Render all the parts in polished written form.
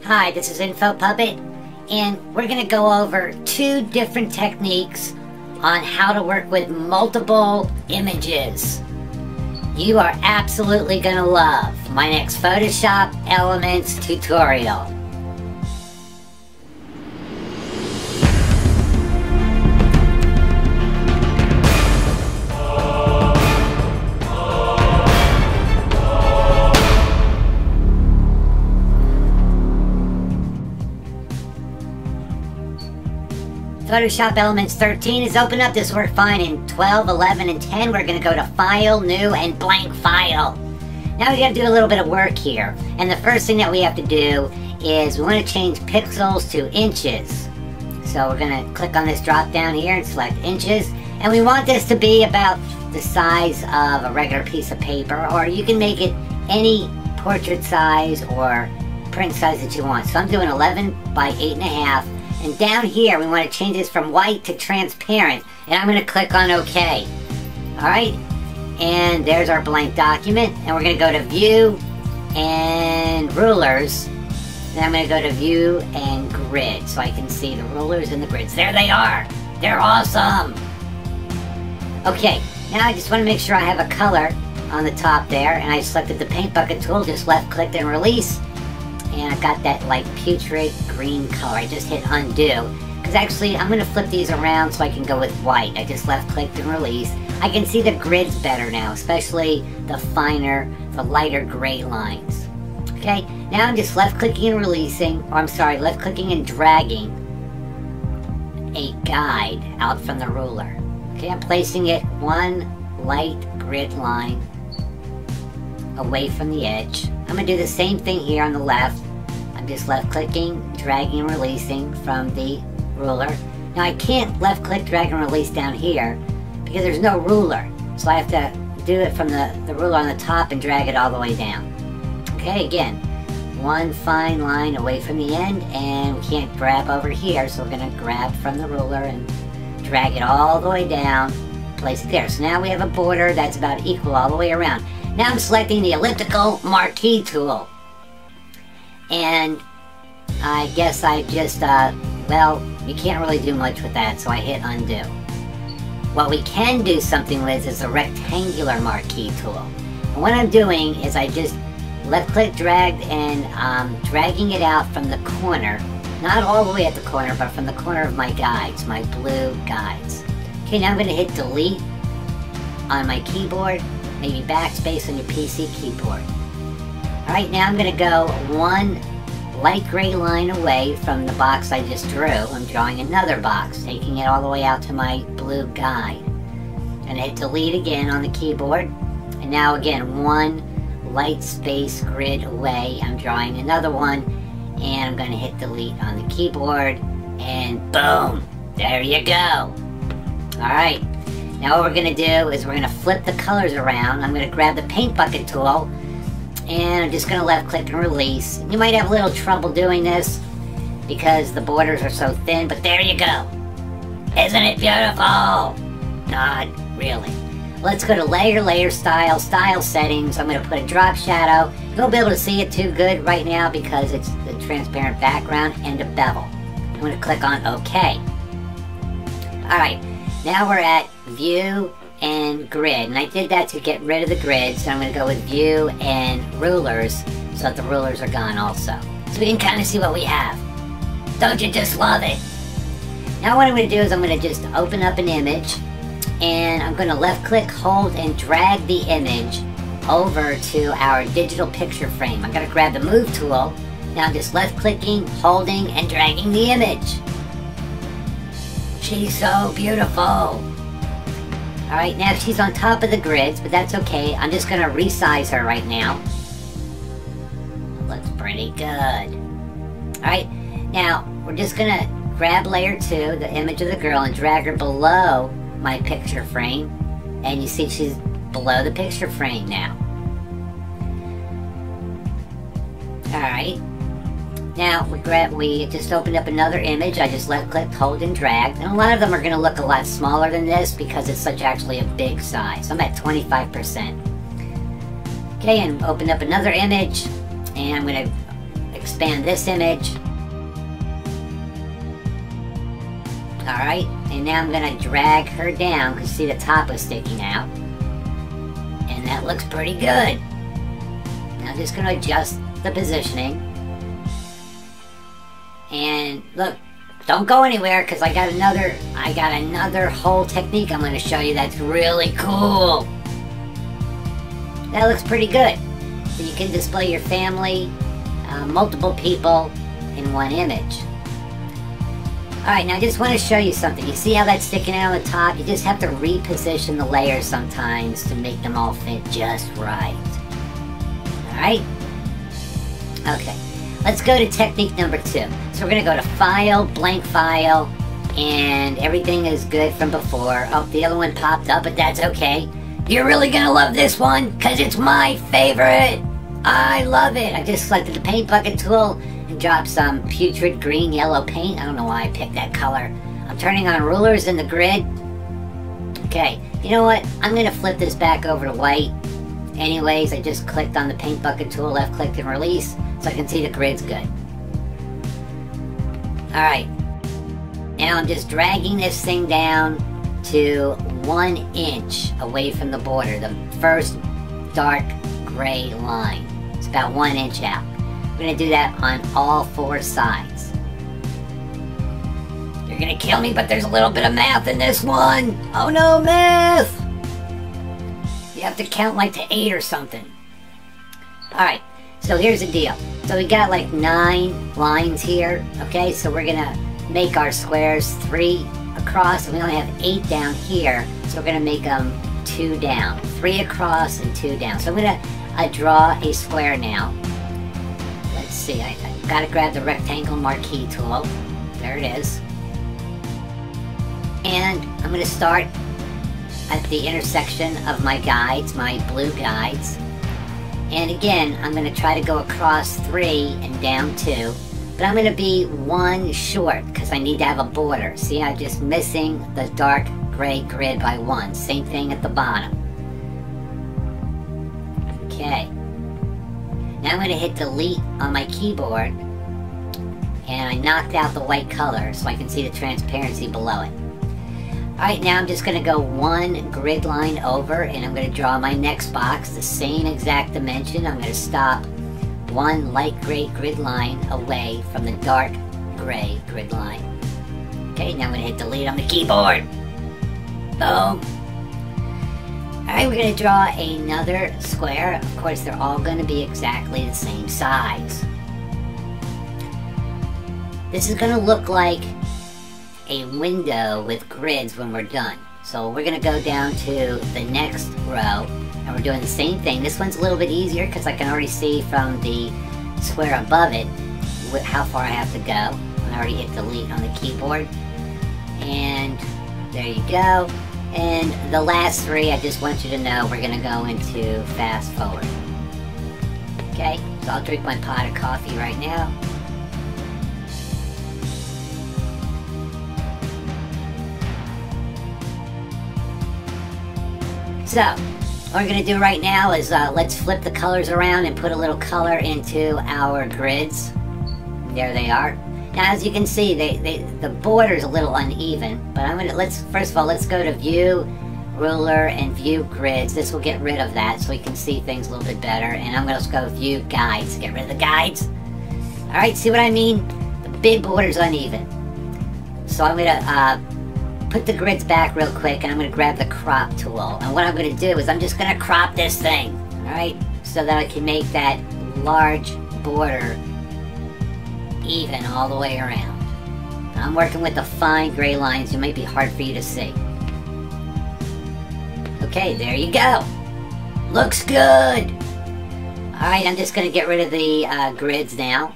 Hi, this is InfoPuppet, and we're going to go over 2 different techniques on how to work with multiple images. You are absolutely going to love my next Photoshop Elements tutorial. Photoshop Elements 13 is open up. This worked fine in 12, 11, and 10. We're going to go to File, New, and Blank File. Now we got to do a little bit of work here. And the first thing that we have to do is we want to change pixels to inches. So we're going to click on this drop down here and select inches. And we want this to be about the size of a regular piece of paper, or you can make it any portrait size or print size that you want. So I'm doing 11 by 8.5. And down here, we want to change this from white to transparent. And I'm going to click on OK. Alright, and there's our blank document. And we're going to go to View and Rulers. Then I'm going to go to View and Grid so I can see the rulers and the grids. There they are! They're awesome! Okay, now I just want to make sure I have a color on the top there. And I selected the paint bucket tool, just left clicked and release. And I've got that like putrid green color. I just hit undo. Because actually I'm going to flip these around so I can go with white. I just left clicked and release. I can see the grids better now, especially the finer, the lighter gray lines. Okay, now I'm just left clicking and releasing, or I'm sorry, left clicking and dragging a guide out from the ruler. Okay, I'm placing it one light grid line away from the edge. I'm going to do the same thing here on the left. I'm just left clicking, dragging and releasing from the ruler. Now I can't left click, drag and release down here because there's no ruler. So I have to do it from the ruler on the top and drag it all the way down. Okay, again, one fine line away from the end, and we can't grab over here, so we're going to grab from the ruler and drag it all the way down, place it there. So now we have a border that's about equal all the way around. Now I'm selecting the Elliptical Marquee tool. And I guess I just, well, you can't really do much with that, so I hit undo. What we can do something with is a rectangular marquee tool. And what I'm doing is I just left click, dragged, and dragging it out from the corner. Not all the way at the corner, but from the corner of my guides, my blue guides. Okay, now I'm going to hit delete on my keyboard. Maybe backspace on your PC keyboard. Alright, now I'm going to go one light gray line away from the box I just drew. I'm drawing another box, taking it all the way out to my blue guide. And hit delete again on the keyboard. And now again, one light space grid away. I'm drawing another one. And I'm going to hit delete on the keyboard. And boom! There you go! Alright. Now what we're going to do is we're going to flip the colors around. I'm going to grab the paint bucket tool, and I'm just going to left click and release. You might have a little trouble doing this because the borders are so thin, but there you go. Isn't it beautiful? Not really. Let's go to Layer, Style, Style Settings. I'm going to put a drop shadow. You won't be able to see it too good right now because it's the transparent background, and a bevel. I'm going to click on OK. Alright. Now we're at View and Grid, and I did that to get rid of the grid, so I'm going to go with View and Rulers, so that the rulers are gone also. So we can kind of see what we have. Don't you just love it? Now what I'm going to do is I'm going to just open up an image, and I'm going to left click, hold, and drag the image over to our digital picture frame. I'm going to grab the Move tool. Now I'm just left clicking, holding, and dragging the image. She's so beautiful. Alright, now she's on top of the grids, but that's okay. I'm just going to resize her right now. Looks pretty good. Alright, now we're just going to grab layer 2, the image of the girl, and drag her below my picture frame. And you see she's below the picture frame now. Alright. Now, we just opened up another image. I just left clicked, hold, and dragged. And a lot of them are going to look a lot smaller than this because it's such actually a big size. I'm at 25%. Okay, and open up another image. And I'm going to expand this image. Alright, and now I'm going to drag her down because see the top was sticking out. And that looks pretty good. Now I'm just going to adjust the positioning. And look, don't go anywhere because I got another whole technique I'm going to show you that's really cool. That looks pretty good. So you can display your family, multiple people in one image. Alright, now I just want to show you something. You see how that's sticking out on the top? You just have to reposition the layers sometimes to make them all fit just right. Alright? Okay, let's go to technique number 2. So we're going to go to File, Blank File, and everything is good from before. Oh, the other one popped up, but that's okay. You're really going to love this one, because it's my favorite! I love it! I just selected the paint bucket tool, and drop some putrid green yellow paint. I don't know why I picked that color. I'm turning on rulers in the grid. Okay, you know what? I'm going to flip this back over to white. Anyways, I just clicked on the paint bucket tool, left click and release, so I can see the grid's good. Alright, now I'm just dragging this thing down to 1 inch away from the border, the first dark gray line. It's about 1 inch out. We're going to do that on all 4 sides. You're going to kill me, but there's a little bit of math in this one. Oh no, math! You have to count like to 8 or something. Alright, so here's the deal. So we got like 9 lines here. Okay, so we're going to make our squares 3 across, and we only have 8 down here. So we're going to make them 2 down. 3 across and 2 down. So I'm going to draw a square now. Let's see, I gotta grab the rectangle marquee tool. There it is. And I'm gonna start at the intersection of my guides, my blue guides. And again, I'm gonna try to go across 3 and down 2. But I'm gonna be 1 short because I need to have a border. See, I'm just missing the dark gray grid by 1. Same thing at the bottom. Okay. Now I'm going to hit delete on my keyboard, and I knocked out the white color so I can see the transparency below it. Alright, now I'm just going to go 1 grid line over, and I'm going to draw my next box, the same exact dimension. I'm going to stop 1 light gray grid line away from the dark gray grid line. Okay, now I'm going to hit delete on the keyboard. Boom. Alright, we're going to draw another square. Of course, they're all going to be exactly the same size. This is going to look like a window with grids when we're done. So we're going to go down to the next row, and we're doing the same thing. This one's a little bit easier because I can already see from the square above it how far I have to go. I already hit delete on the keyboard. And there you go. And the last 3, I just want you to know we're going to go into fast forward. Okay, so I'll drink my pot of coffee right now. So, what we're going to do right now is let's flip the colors around and put a little color into our grids. There they are. Now, as you can see, the border's a little uneven, but first of all, let's go to View, Ruler, and View Grids. This will get rid of that so we can see things a little bit better. And I'm going to go View Guides, get rid of the guides. Alright, see what I mean? The big border's uneven. So I'm going to put the grids back real quick, and I'm going to grab the Crop tool. And what I'm going to do is I'm just going to crop this thing, alright? So that I can make that large border even all the way around. I'm working with the fine gray lines. It might be hard for you to see. Okay, there you go. Looks good. Alright, I'm just going to get rid of the grids now.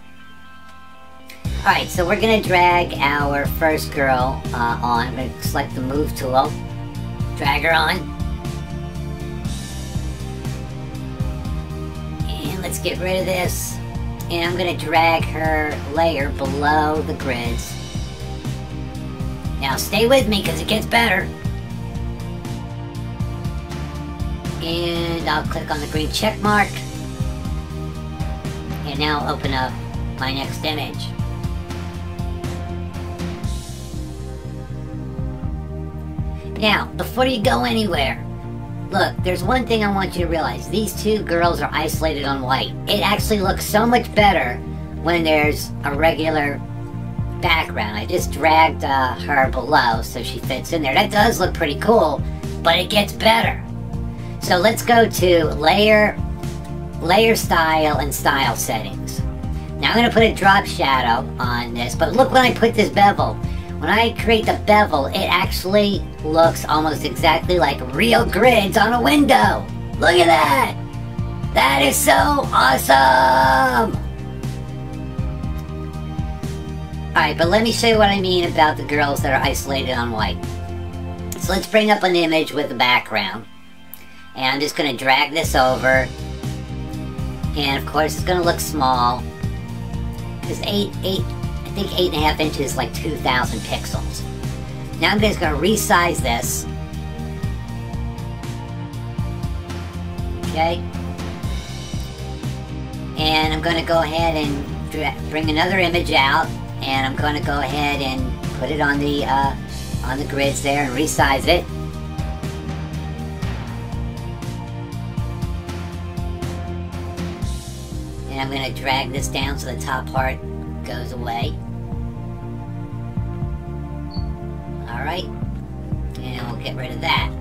Alright, so we're going to drag our first girl on. I'm going to select the Move tool. Drag her on. And let's get rid of this. And I'm going to drag her layer below the grids. Now stay with me because it gets better. And I'll click on the green check mark. And now open up my next image. Now, before you go anywhere, look, there's one thing I want you to realize. These two girls are isolated on white. It actually looks so much better when there's a regular background. I just dragged her below so she fits in there. That does look pretty cool, but it gets better. So let's go to Layer, Style, and Style Settings. Now I'm going to put a drop shadow on this, but look when I put this bevel. When I create the bevel, it actually looks almost exactly like real grids on a window. Look at that! That is so awesome! Alright, but let me show you what I mean about the girls that are isolated on white. So let's bring up an image with the background. And I'm just going to drag this over. And of course it's going to look small. Because I think 8.5 inches is like 2,000 pixels. Now I'm just going to resize this. Okay. And I'm going to go ahead and bring another image out. And I'm going to go ahead and put it on the grids there and resize it. And I'm going to drag this down so the top part goes away. Alright. And we'll get rid of that.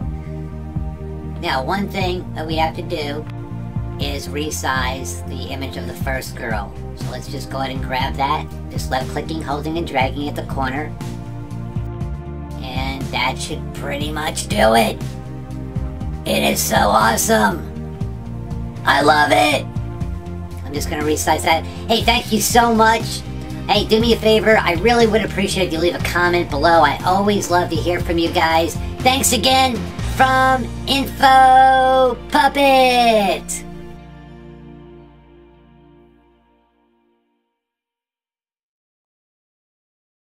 Now, one thing that we have to do is resize the image of the first girl. So let's just go ahead and grab that. Just left clicking, holding, and dragging at the corner. And that should pretty much do it. It is so awesome. I love it. I'm just going to resize that. Hey, thank you so much. Hey, do me a favor. I really would appreciate if you leave a comment below. I always love to hear from you guys. Thanks again from InfoPuppet.